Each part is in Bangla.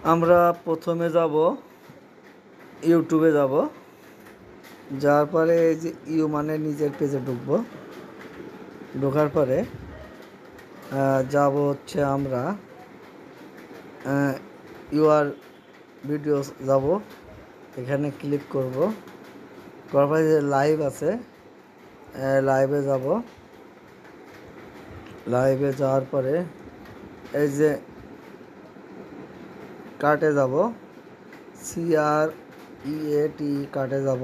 আমরা প্রথমে যাব ইউটিউবে যাব, যাওয়ার পরে এই যে মানে নিজের পেজে ঢুকবো। ঢোকার পরে যাব হচ্ছে আমরা ইউআর ভিডিওস যাব, এখানে ক্লিক করব। করার পরে যে লাইভ আছে, লাইভে যাব। লাইভে যাওয়ার পরে এই যে কার্টে যাব, CREAT কার্টে যাব।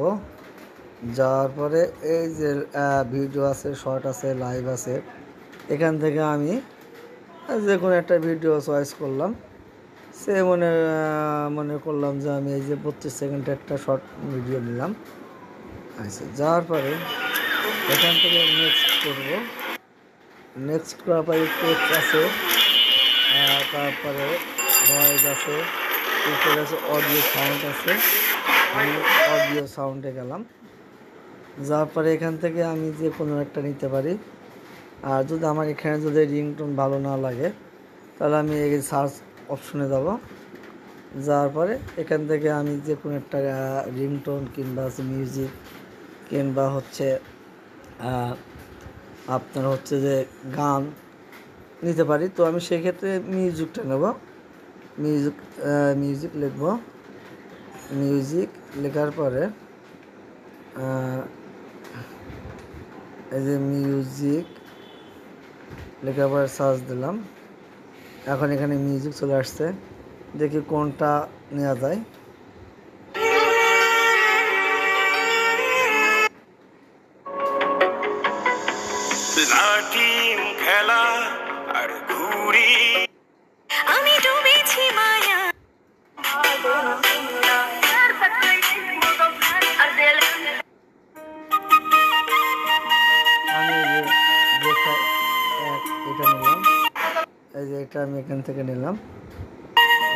যাওয়ার পরে এই যে ভিডিও আছে, শর্ট আছে, লাইভ আছে, এখান থেকে আমি যে কোনো একটা ভিডিও চয়েস করলাম। সে মনে করলাম যে আমি এই যে 32 সেকেন্ডের একটা শর্ট ভিডিও নিলাম। আচ্ছা, যাওয়ার পরে এখান থেকে নেক্সট করব। নেক্সট করার পরে টেক্সট আছে, তারপরে ভয়েস আছে, উপরে আছে অডিও সাউন্ড আছে। আমি অডিও সাউন্ডে গেলাম। যাওয়ার পরে এখান থেকে আমি যে কোনো একটা নিতে পারি। আর যদি আমার এখানে যদি রিংটোন ভালো না লাগে, তাহলে আমি এই সার্চ অপশনে যাব। যাওয়ার পরে এখান থেকে আমি যে কোনো একটা রিংটোন কিংবা মিউজিক কিংবা হচ্ছে আপনার হচ্ছে যে গান নিতে পারি। তো আমি সেক্ষেত্রে মিউজিকটা নেব। মিউজিক লিখব। মিউজিক লেখার পরে এই যে মিউজিক লেখার পরে সার্চ দিলাম। এখন এখানে মিউজিক চলে আসছে, দেখি কোনটা নেওয়া যায়। লাটিম খেলা আর ঘুড়ি, আমি ডুবেছি মায়া। আমি এটা নিলাম, এই যে এটা আমি এখান থেকে নিলাম।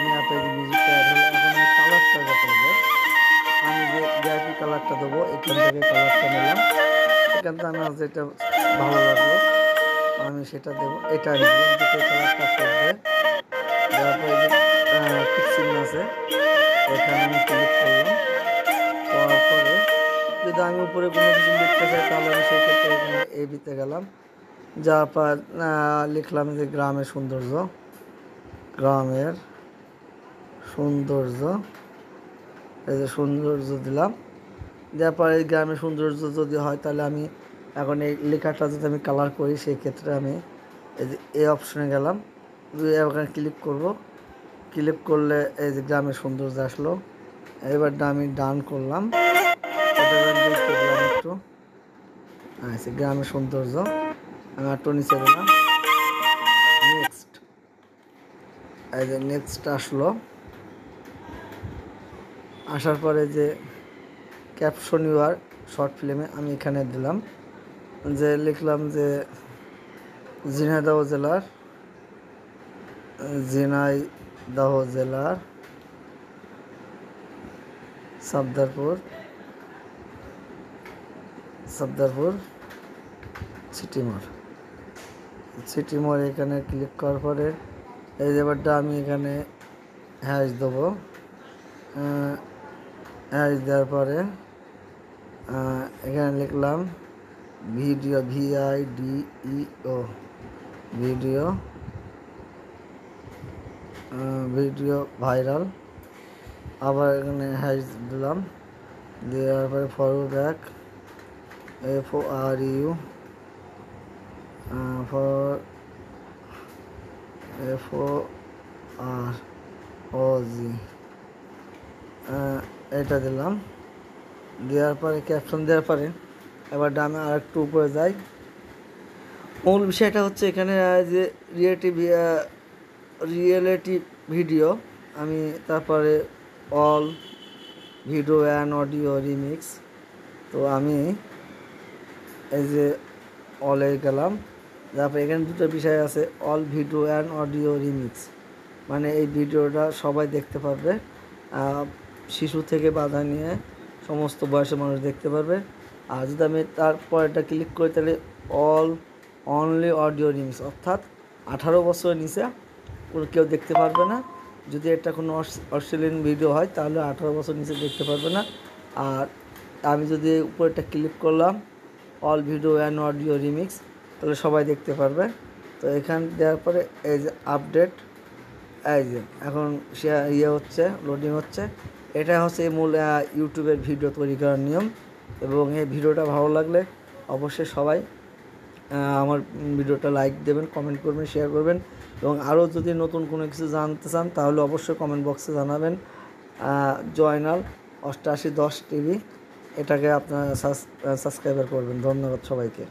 নেওয়ার পরে যে মিউজিকটা অ্যাড হলো, এখন আমি কালারটা দেবো। আমি যে গ্রাফিক কালারটা দেবো, এখান থেকে কালারটা নিলাম। এখান থেকে আমার যেটা ভালো লাগলো আমি সেটা দেবো। এটা আমি দিলাম, দুটো কালারটা করবে। দেওয়ার পরে যে পিক্সিল আছে, এখানে আমি ক্লিক করলাম। করার পরে যদি আমি উপরে কোনো কিছু লিখতে চাই, তাহলে আমি সেই ক্ষেত্রে এখানে দিতে গেলাম। যার পর লিখলাম যে গ্রামের সৌন্দর্য। গ্রামের সৌন্দর্য, এই যে সৌন্দর্য দিলাম। দেওয়ার পরে এই গ্রামের সৌন্দর্য যদি হয়, তাহলে আমি এখন এই লেখাটা যদি আমি কালার করি, সেই ক্ষেত্রে আমি এই যে এই অপশনে গেলাম। ওখানে ক্লিক করব। ক্লিক করলে এই যে গ্রামের সৌন্দর্য আসলো। এবার আমি ডান করলাম, একটু। আচ্ছা, গ্রামের সৌন্দর্য আমি একটু নিচে দিলাম। নেক্সট, এই যে নেক্সট আসলো। আসার পরে যে ক্যাপশন ইউআর শর্ট ফিল্মে আমি এখানে দিলাম, যে লিখলাম যে ঝিনাইদহ জেলার সফদারপুর সিটি মোড় এখানে ক্লিক করার পরে এই ব্যাপারটা আমি এখানে হ্যাশ দেবো। হ্যাশ দেওয়ার পরে এখানে লিখলাম ভিডিও, VIDEO, ভিডিও ভাইরাল। আবার এখানে হ্যাশ দিলাম। দেওয়ার পরে ফরওয়ার্ড ব্যাক, FORU FOROG, এটা দিলাম। দেওয়ার পরে ক্যাপশন দেওয়ার পরে এবার আমি আর একটু উপরে যাই। মূল বিষয়টা হচ্ছে এখানে যে রিয়েলিটি ভিডিও, আমি তারপরে all video and audio remix. তো আমি এই যে অলে গেলাম। তারপরে এখানে দুটো বিষয় আছে, all video and audio remix, মানে এই ভিডিওটা সবাই দেখতে পারবে, শিশু থেকে বাধা নিয়ে সমস্ত বয়সের মানুষ দেখতে পারবে। আর যদি আমি তারপর এটা ক্লিক করি, তাহলে অনলি অডিও রিমিক্স, অর্থাৎ 18 বছরের নিচে কেউ দেখতে পারবে না। যদি এটা কোনো অশ্লীল ভিডিও হয় তাহলে 18 বছর নিচে দেখতে পারবে না। আর আমি যদি উপরেটা ক্লিক করলাম all video and audio remix, তাহলে সবাই দেখতে পারবে। তো এখান দেওয়ার পরে এই যে আপডেট, এই যে এখন সে হচ্ছে, লোডিং হচ্ছে। এটা হচ্ছে মূল ইউটিউবের ভিডিও তৈরি করার নিয়ম। এবং এই ভিডিওটা ভালো লাগলে অবশ্যই সবাই আমার ভিডিওটা লাইক দেবেন, কমেন্ট করবেন, শেয়ার করবেন। এবং আরও যদি নতুন কোনো কিছু জানতে চান তাহলে অবশ্যই কমেন্ট বক্সে জানাবেন। জয়নাল 8810 টিভি, এটাকে আপনারা সাবস্ক্রাইবার করবেন। ধন্যবাদ সবাইকে।